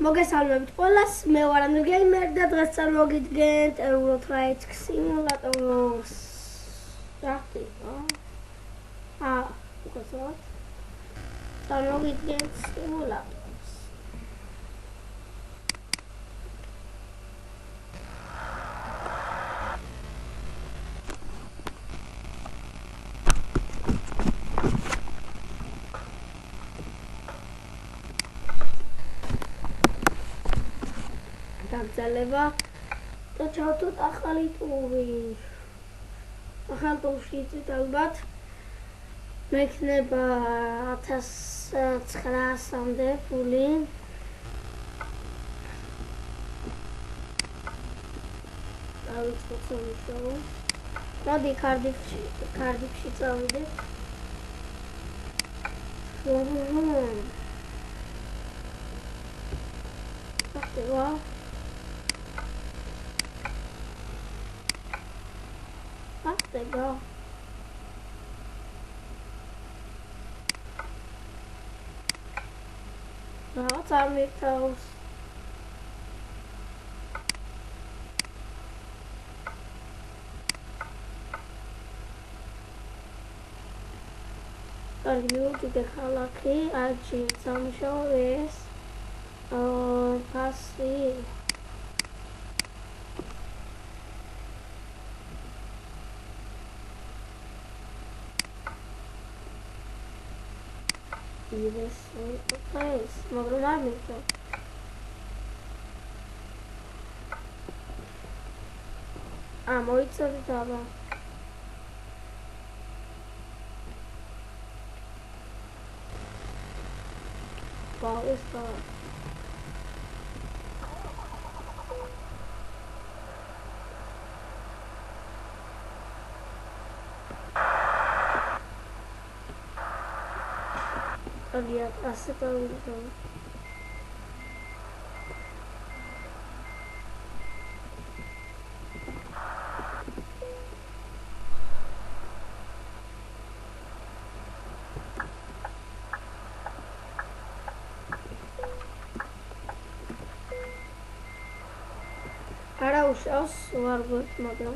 მოგესალმებით ყველას, მე ვარ ანდრე გეიმერი და დღეს წარმოგიდგენთ Euro Truck Simulator-ს. რახტი? უკაცრავად. წარმოგიდგენთ სიმულატორს. დაგზალება და ჩავთოთ ახალი ტური. ახალ ტურში იწვით ალბათ მექნება 1900-მდე ფული. დავიწყოთ სამუშაო. მოდი კარდიფში წავიდეთ. ხდება ხდება რაღაც არ მირთავს. კარგი ქალაქი, აჩი სამუშაო ეს ფასი Yes, nice. მაგრამ არ მიწევ. მოიცადეთ აბა. ეს და ასე დავიწყო. არა უშავს ვარ გვერდ, მაგრამ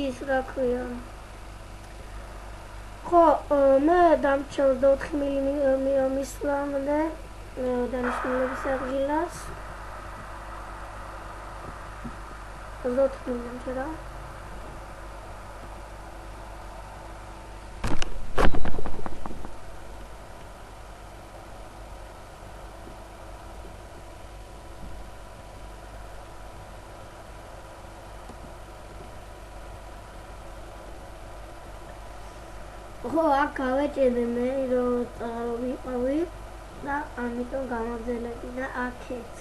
ის რა ქვია. მე დამჩნევ 4 მისვლამდე დანიშნულების აღგილას. 4 მილიონი რა. აქ გავეჭედე მე რომ ვიყავი და ამიტომ გამაგზავნები და აქეთ.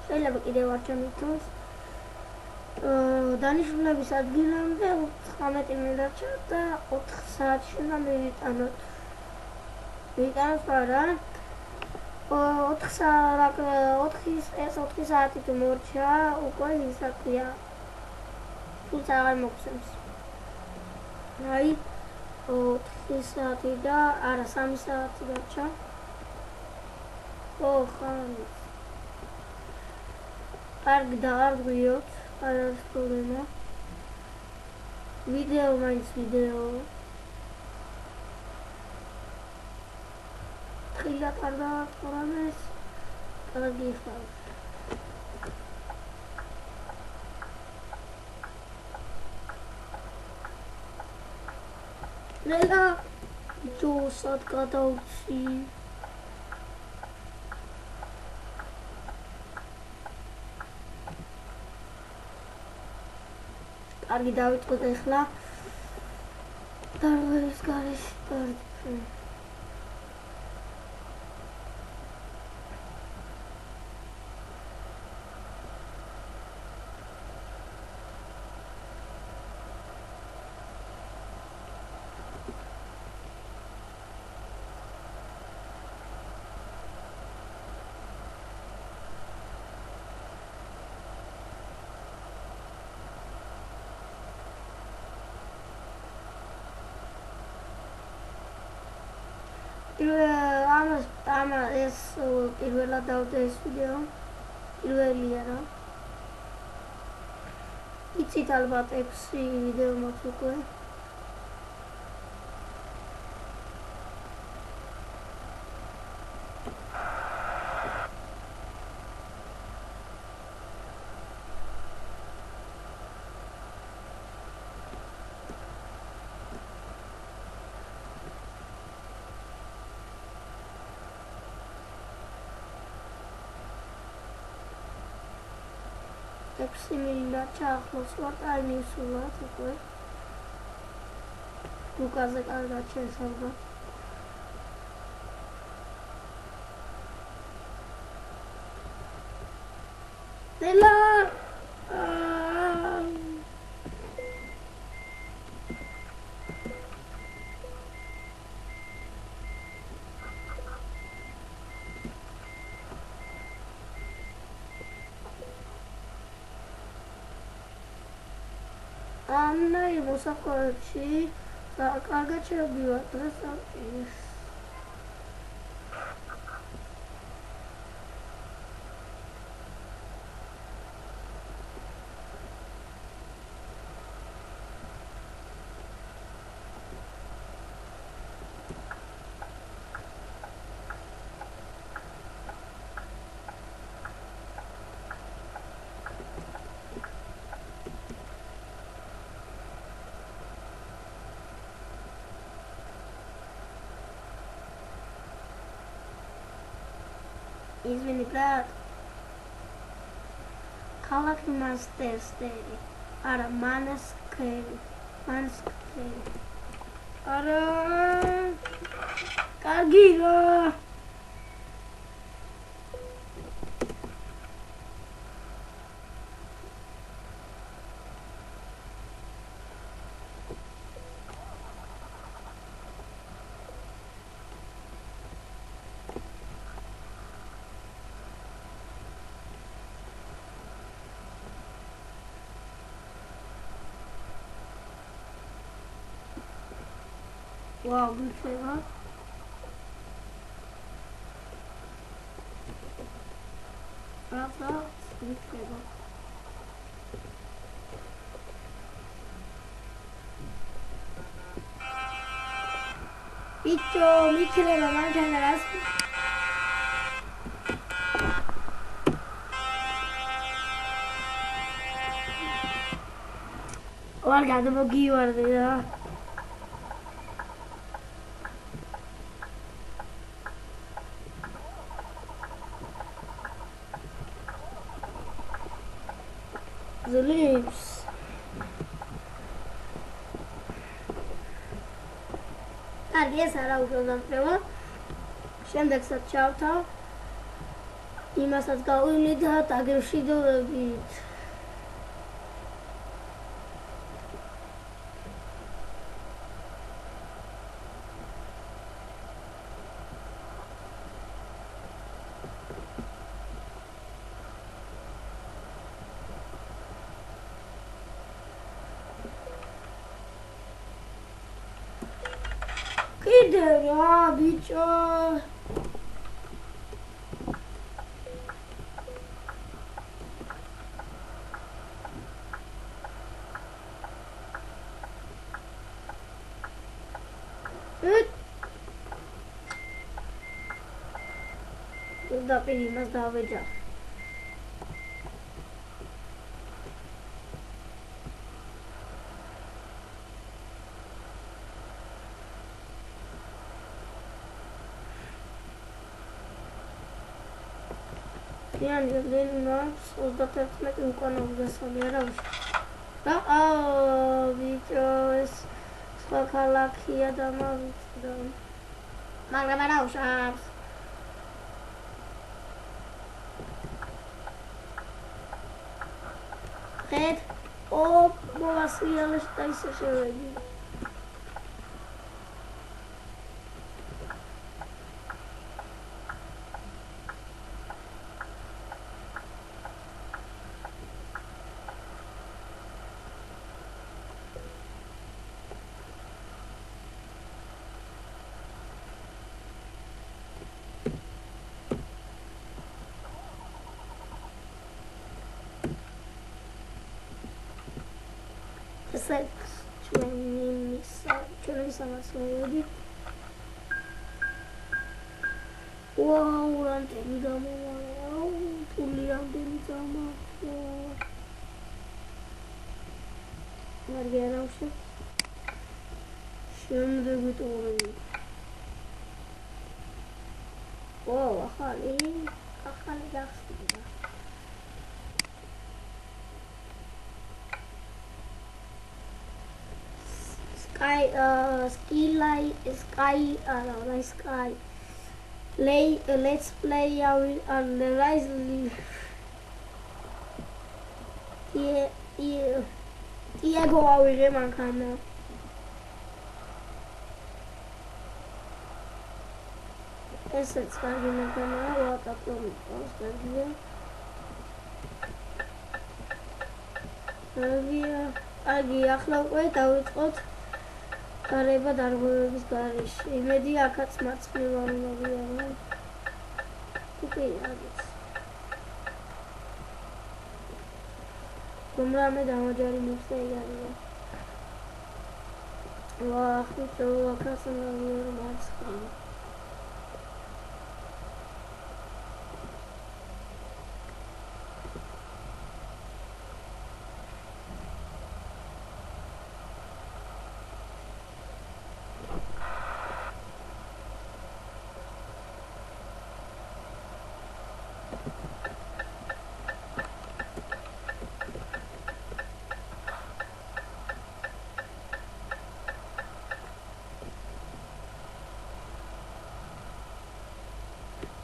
შეიძლება კიდევ არ ჩამიგდოს. დანიშნულების ადგილამდე 19 მინუტში და 4 საათში უნდა მივიტანოთ. ვიტანოთ რა? 4 საათი თუ მორჩა, უკვე ისა ქვია. თუმცა აღარ მოგცემს. აი 4 საათი და არა 3 საათი დარჩა. ხან. კარგი დავარღვიოთ, არ არის პრობლემა. ვიდეო მაინც ვიდეო. ხილად არ დავაწყორამეს. კარგი ხარ. Nega ჯოსად გადავცი. კარგი დავიწყოთ ახლა. დარღერის გარეშე კარგი. ეს პირველად დავდე ეს ვიდეო. პირველია რა. იცით ალბათ 6 ვიდეო მაქვს უკვე. Epsimilina ჩაახლოს ვარ, აი მივსულათ უკვე. უკაზე კარგად შესავდა. დელა! Anna მოსაყვარებში კარგად შევდივარ დღეს ამის. Извини, брат. Ქალაქი Манчестერი. არა, Манчестერი. არა. კარგი რა. Wow, good flavor. Rafa, good flavor. Bicho, mikre mamá generas. Olha, do boguinho, olha. The leaves. Yes, I don't know that. Შემდეგსაც ჩავთავ. იმასაც გავიმიდა დაგეშიდოებით. კიდე რა ბიჭო და პირი მას დავეჯახ Yan Max 31 უკან აღგასული არა და ვიჭოს სხვა ქალაქია და მოვიწდა მაგრამ არა უშავს ხეთ მოვასრიალეს და ისე შევედი ესეც ჩვენი სამასლოები. ვაუ, რამდენი დამოვარაო, ფული რამდენი დამახო. მარგერაუში. შემდეგი ტური. ვაუ, ახალი გახსნა. Sky. Let's play on the rise. Diego ავიღე მანქანა. ესეც კარგი მანქანაა, ვატაპლომი ყავს კარგია. აგი ახლა უკვე დავიწყოთ გარება დარღვევების გარეშე. იმედია აქაც მარცხნივ არ მოვიარო. უკვე არის. რომრამე დამაჯარი მოვსეიგარია. ვა, ხუთო აქაც მოვიარო მარცხნივ.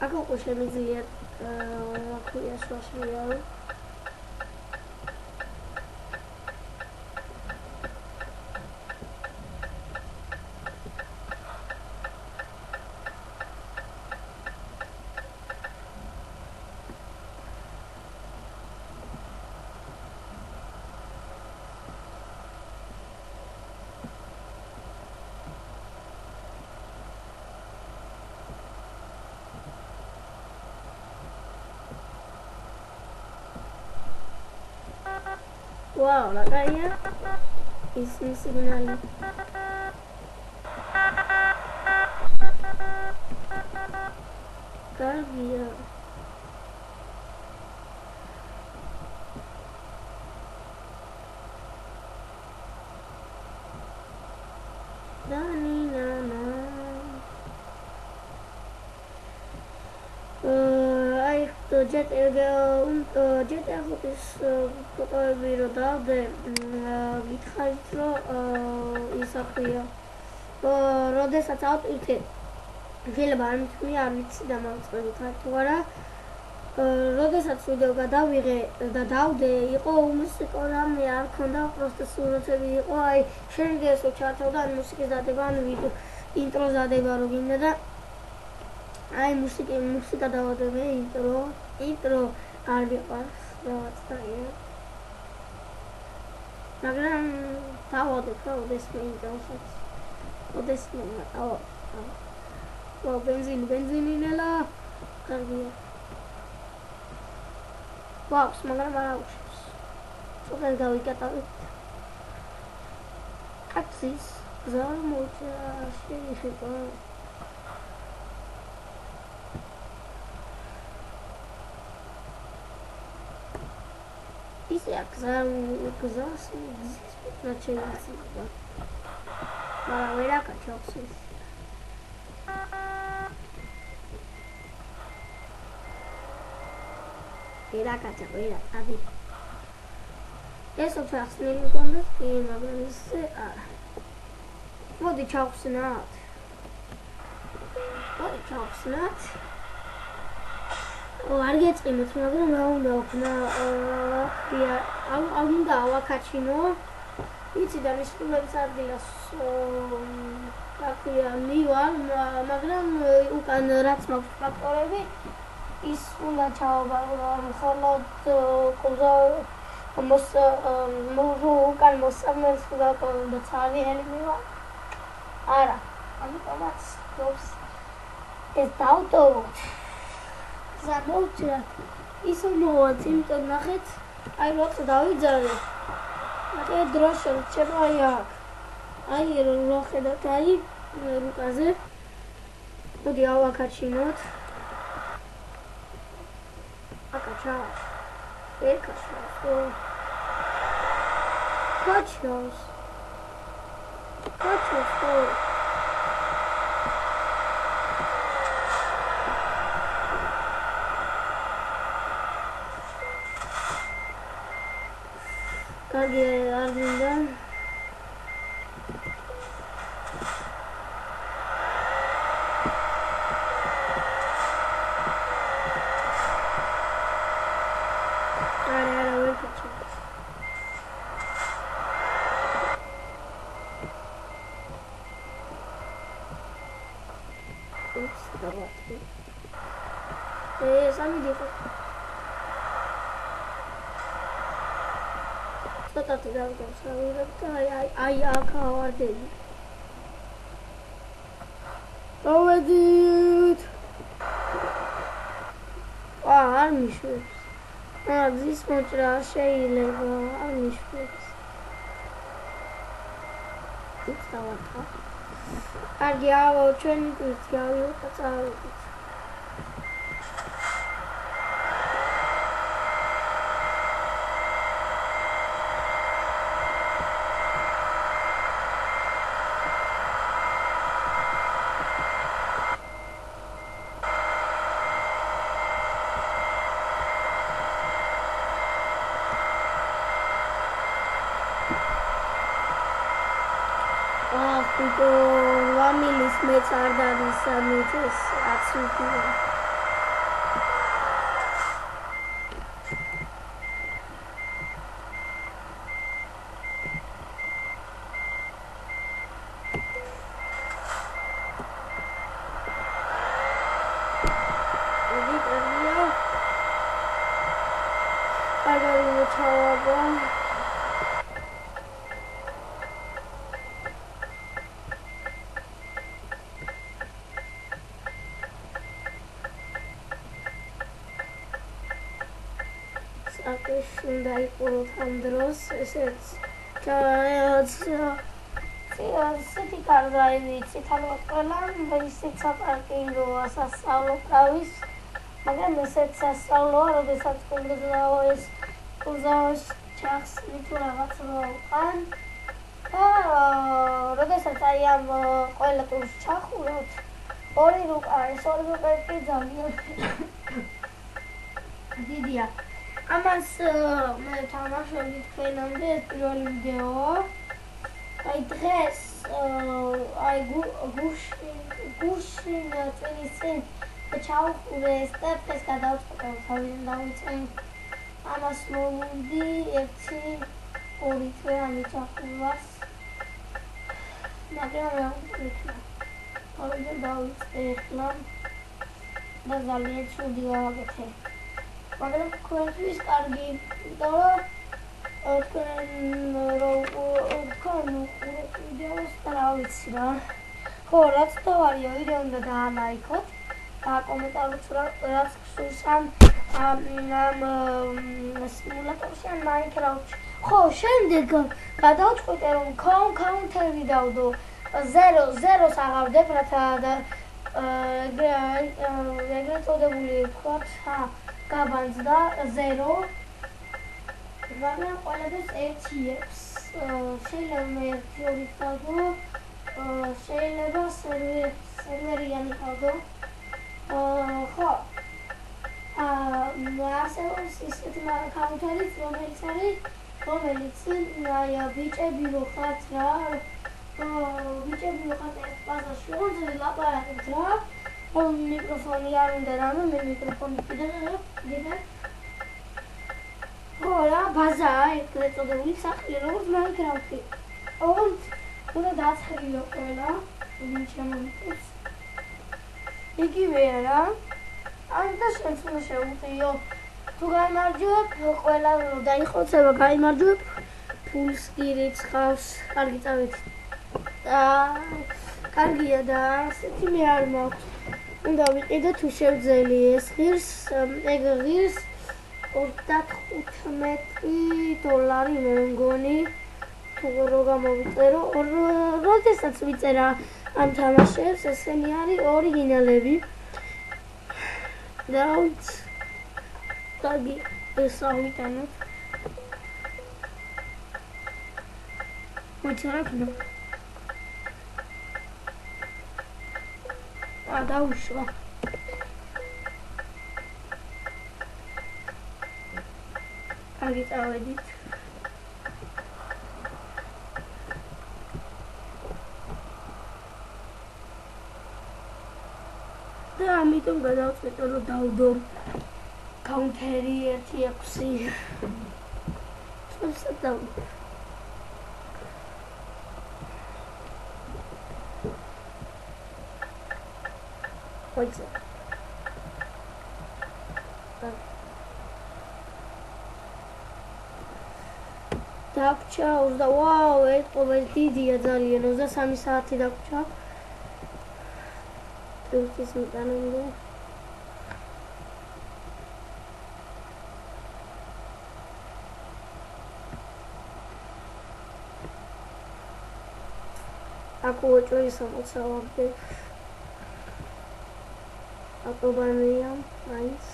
Aku შემიძლია აქვია შუაშიაო. Wow, la calle es un signal. Cambia. Dani nana. Jet ergos ფოტოები რო დავდე, გითხარით რომ ის აქვია. როდესაც ავტვირთე, შეიძლება არ მithმი, არ ვიცი დამავიწყდებით თუ არა. როდესაც ვიდეო გადავიღე და დავდე, იყო მუსიკა რამე არ ქონდა, просто სურათები იყო, აი შეიძლება ჩართავდა ან მუსიკის დადება, ან ვიდეო ინტროს დადება რო გინდა და აი მუსიკა დავადებ ინტრო არ მიყვარს რაღაც და მაგრამ დავადებ რა ოდესმე ინტროსაც ოდესმე აუ ბენზინი ნელა კარგია ვაქვს მაგრამ არ აუშვებს ცოტა დავიკატავით ტაქსის გზა მოიწა შეიძლება Isso é a gzas начинается. Мара качался. Era adi. Eso fue así cuando y me parece მოდი ჩავხსნათ. არ გეწყიმოთ, მაგრამ რა უნდა ვქნა? არ უნდა ავაკაჩინო. იცი და მისულებს ადგილას აქვია მივარ, მაგრამ უკან რაც მაქვს ტრაქტორები, ის უნდა ჩავაბარო, მხოლოდ კუზა უკან მოსამერს უნდა ცარიელი მივარ. არა, ამიტომაც გობს ეს დავტოვოთ. Забудьте, ისე მოვაც, იმიტომ ნახეთ, აი როცა დავიძალე, მათე დრო შევჩება აი აქ. აი რო ხედავთ აი რუკაზე. მოდი ავაკაჩინოთ. აკაჩავს. ეკაშავს. კაჩავს. კაჩავს. კარგი არ მინდა. სამი დიყო. ცოტათი დავგავსავირებ და აი აქ ავადები. ავედით. არ მიშვებს. გზის მოჭრა შეიძლება არ მიშვებს. უცდავართა. კარგი ავო ჩვენი გვერდს გავიოთ და წავედით. ვამილის მეც არ დავის ამის აცუქია. უნდა იყუროთ ამ დროს ესეც ესეთი კარგი ვიცით ალბათ ყველა ისიც საპარკინგოა სასწავლო კრავის მაგრამ ესეც სასწავლოა როდესაც კურზაოს ჩახსნი თუ რაღაც როყან და როდესაც აი ამ ყველა ტურს ჩახურავთ ორი რუკა ეს ორი რუკა კი ძალიან დიდია. ამას მე თამაშობდი თქვენამდე ეს პირველი ვიდეოა. აი დღეს აი გუშინ წინის წინ ჩავხურე ეს და დღეს გადავწყვეტე თავიდან დავიწყე. ამას მოვუდი 1-2 თვე ამიჩახულას. მაგრამ რა ვიქნა. თავიდან დავიწყე ახლა და ძალიან ცუდი გავაკეთე. მაგრამ თქვენთვის კარგი, იმიტომ რომ თქვენ უყურებთ ვიდეოს და რა ვიცი რა. ხო, რაც თავარია, ვიდეო უნდა დაალაიქოთ და კომენტარით რაც გსურს ამ სიმულატორში ან მაინკრაფტში. ხო, შემდეგ გადავწყვეტე რომ counter-ი დავდო 0-0-ს აღავდებ, რათა ეგრეთ წოდებული ვთქვათ, გაბანს და 0 მაგრამ ყველაფერს 1-ებს შეიძლება 1-2 დავდო შეიძლება სერვერიანი დავდო ხო არსებობს ისეთი counter-იც რომელიც აი ბიჭები ვოხართ რა ბიჭები ვოხართ ეს ბაზარში ოღონდ ლაპარაკობთ რა მიკროფონი არ უნდა რამე მე მიკროფონი კიდევ ხო რა ბაზაა ეგრეთ წოდებული სახლი როგორც მაინკრაფტი ოღონდ უნდა დაცხრილო ყველა ვინ შემომიწევს იგივეა რა ამიტომ შენც უნდა შეუღიო თუ გამარჯვებ ყველა დაიხოცება გამარჯვებ ფულს გირიცხავს კარგი წავით კარგია და ასეთი მე არ მაქვს უნდა ვიყიდო თუ შევძელი ეს ღირს ეგ ღირს $35 მე მგონი რო გამოვიწერო, როდესაც ვიწერა ამ თამაშებს, ესენი არის ორიგინალები. დავით დაგი ეს ავიტანოთ. მოიწერა კიდე. დაუშვა. კარგი წავედით. და ამიტომ გადავწყვეტე რომ დავდო კაუნტერი 1-6. სწორად დავდო. ხოჭა. დაგჭა 20 ვაუ, ეს ყოველ დიდია ძალიან 23 საათი დაგჭა. This is done. Aku ucapin sama sahabat. Aku banyak nice.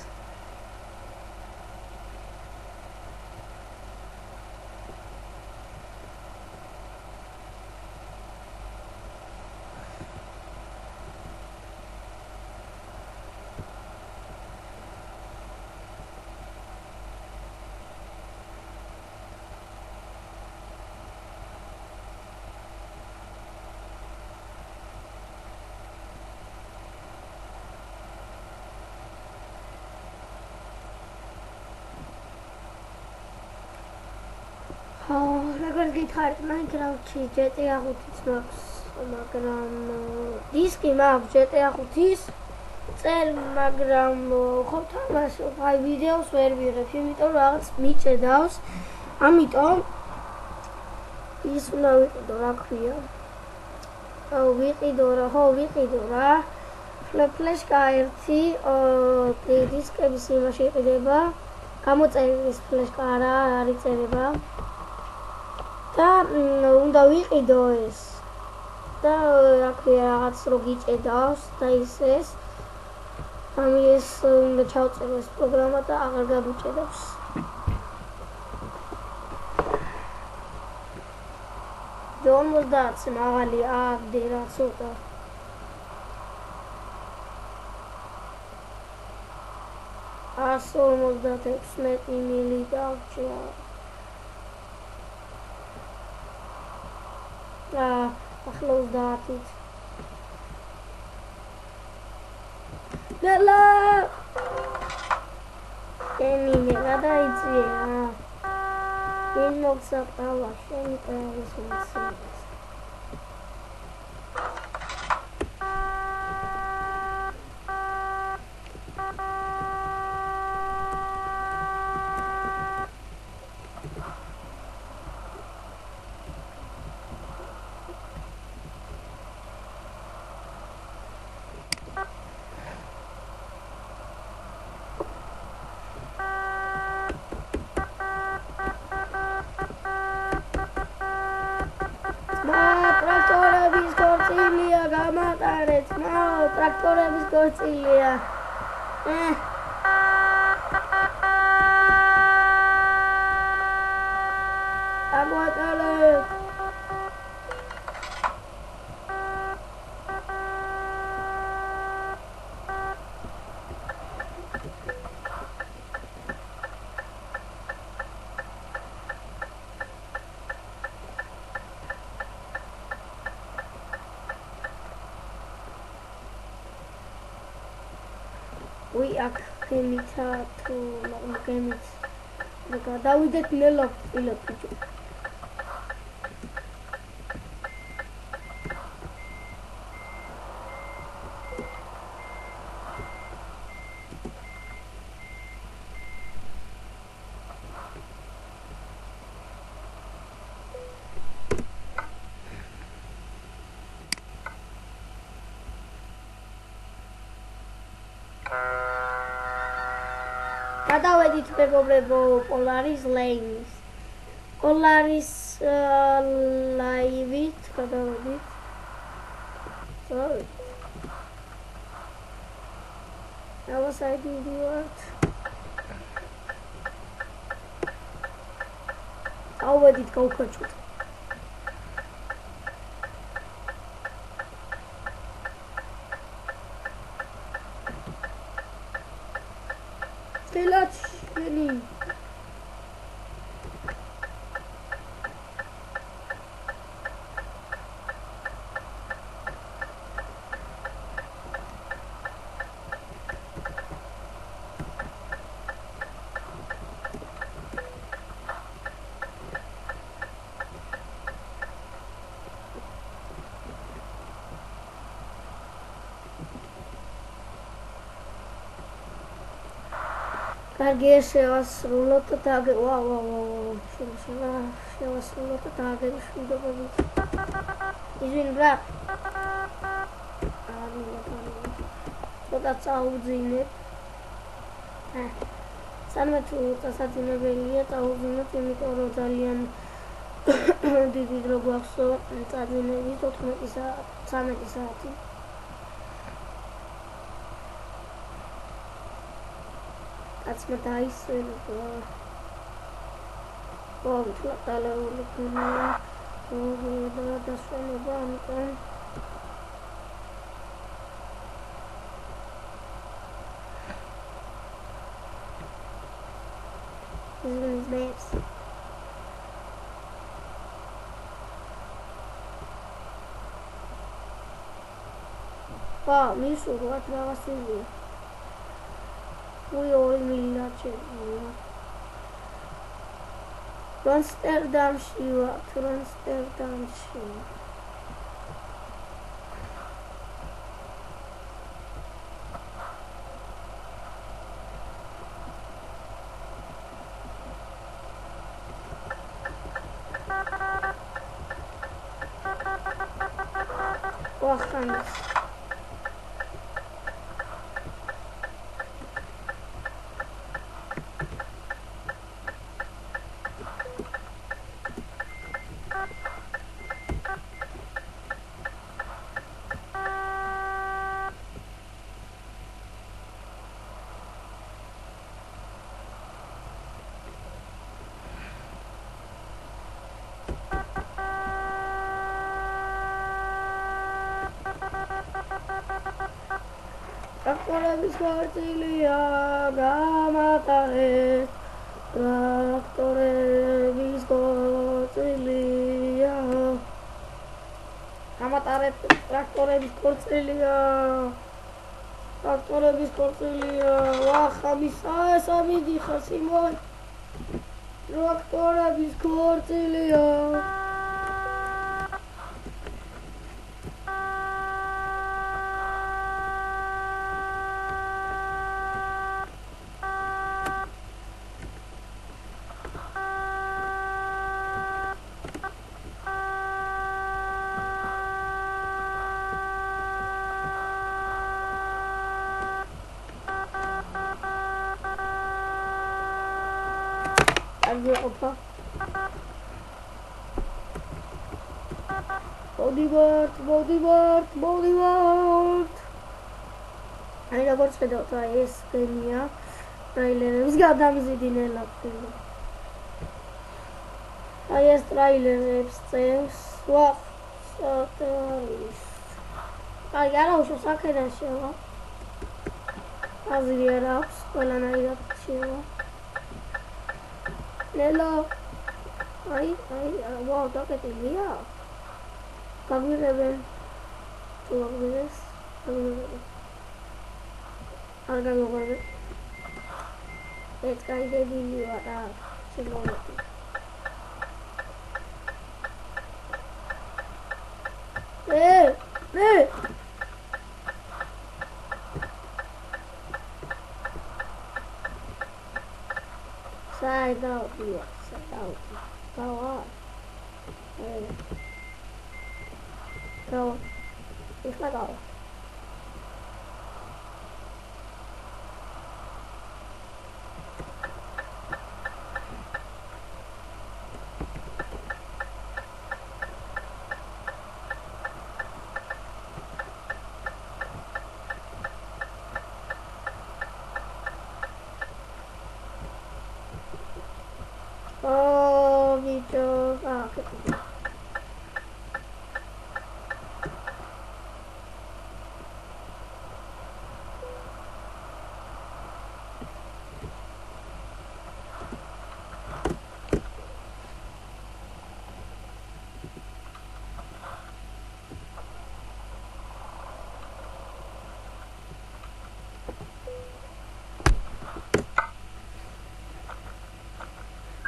Როგორც გითხარით, Minecraft-ში GTA 5-იც მაქვს, მაგრამ დისკი მაქვს GTA 5-ის წერ, მაგრამ ხო თამაშობ, აი ვიდეოს ვერ ვიღებ, იმიტომ რომ რაღაც მიჭედავს. ამიტომ ის უნდა ვიყიდო, რა ქვია. ვიყიდო რა. ფლეშკა 1 დისკების იმაში იყიდება. გამოწერის ფლეშკა არ იწერება. და უნდა ვიყიდო ეს და რა ქვია რაღაც რო გიჭედავს და ეს ამის უნდა ჩავწერო ეს პროგრამა და აღარ გაგუჭედავს. Don't was that მაღალი აგდე რა ცოტა. almost that 16 მილი დავჭა. Close that it. Bella! Any nada it's here. In looks up our shiny things. Traktorების გორწილია. აგვატალებ. We are going to დავიდეთ ნელო პილოტი. გადავედით მეგობრებო Polaris Lanes. Polaris ლაივით გადავედით. Sorry. ავასაიდი ვიდივართ. ავედით გავხაჭოთ. Telacheni. კარგი, შევასრულოთ და შევასრულოთ და დაგეშვიდობებით. იზვინ ბრა. ცოტა წაუძინებ. სანამ თუ წასაძინებელია წაუძინოთ, იმიტომ რომ ძალიან დიდი დრო გვაქვს წაძინებით 14 საათი, 13 საათი. Kacma დაისვენებო. ტალეული გუნია. და დასვენება ამიტომ. This is მისურვათ რაღაცებია. We all military. Amsterdamში. Waxanis. Traktorების ქორწილია გამატარეთ. Traktorების ქორწილია. გამატარეთ traktorების ქორწილია. Traktorების ქორწილია. ვახამისა ეს ამიდიხარ სიმონ. Traktorების ქორწილია. Opa. Bodyboard. Ai როგორც ხედავთ, ეს გემია ტრეილერების გადამზიდინელა ფილმი. Ai ეს ტრეილერებს წევს. Ai არა უშო საკერან შევა. აზრი არ აქვს, ყველანაირად შევა. Hello. Wow, დაკეტილია. გაგვირებენ. თუ გაგვირეს, გაგვირებენ. არ გაგვირებენ. ეს გაიგებილია რა, შემოვედი. Side out. Go on. Go. It's like all.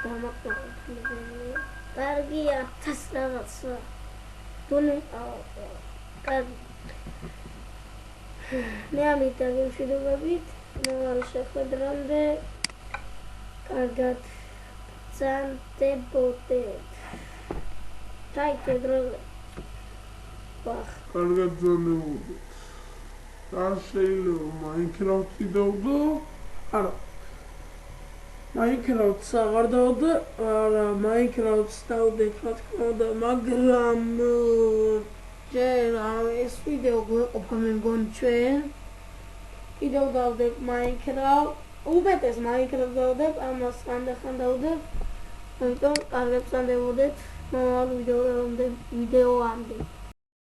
გამაკეთებული. კარგია 1000 რაღაცა. დონე კარგი. მე ამით გამშვიდობებით. მოვალ შეხვედრამდე. კარგად ბრძანდებოდეთ. Dajcie drogę. Kargad zanebodეთ. არ შეიძლება Minecraft-ი დავდო? არა. Minecraft-ს აღარ დავდო, არა, Minecraft-ს დავდეთ, რა თქმა უნდა, მაგრამ ჯერ ეს ვიდეო გვეყოფა მე მგონი ჩვენ. კიდევ დავდებ Minecraft. Უბედეს Minecraft დავდებ, ამას ხანდახან დავდებ. ამიტომ კარგად ბრძანდებოდეთ. მოვალ ვიდეოამდე.